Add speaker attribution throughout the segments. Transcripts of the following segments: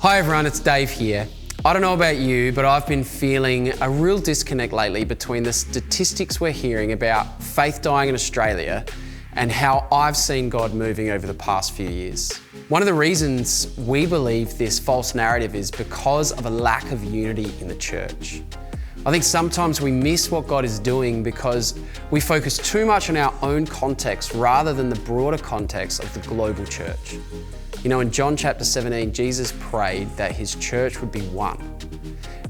Speaker 1: Hi everyone, it's Dave here. I don't know about you, but I've been feeling a real disconnect lately between the statistics we're hearing about faith dying in Australia and how I've seen God moving over the past few years. One of the reasons we believe this false narrative is because of a lack of unity in the church. I think sometimes we miss what God is doing because we focus too much on our own context rather than the broader context of the global church. You know, in John chapter 17, Jesus prayed that his church would be one,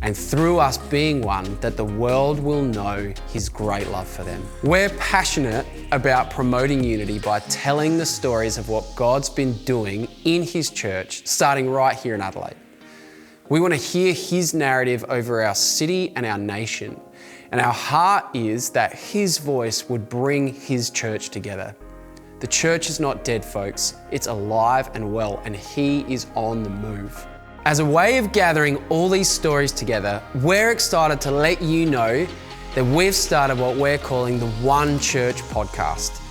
Speaker 1: and through us being one, that the world will know his great love for them. We're passionate about promoting unity by telling the stories of what God's been doing in his church, starting right here in Adelaide. We want to hear his narrative over our city and our nation, and our heart is that his voice would bring his church together. The church is not dead, folks. It's alive and well, and he is on the move. As a way of gathering all these stories together, we're excited to let you know that we've started what we're calling the One Church podcast.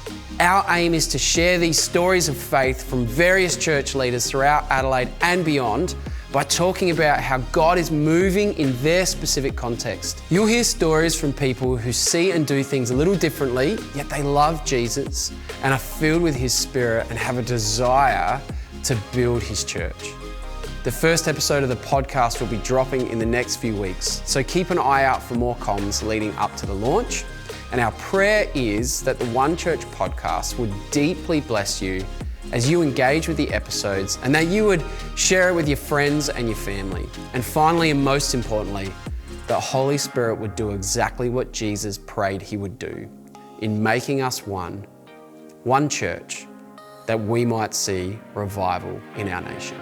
Speaker 1: Our aim is to share these stories of faith from various church leaders throughout Adelaide and beyond by talking about how God is moving in their specific context. You'll hear stories from people who see and do things a little differently, yet they love Jesus and are filled with his Spirit and have a desire to build his church. The first episode of the podcast will be dropping in the next few weeks, so keep an eye out for more comms leading up to the launch. And our prayer is that the One Church podcast would deeply bless you as you engage with the episodes, and that you would share it with your friends and your family. And finally, and most importantly, the Holy Spirit would do exactly what Jesus prayed he would do in making us one church, that we might see revival in our nation.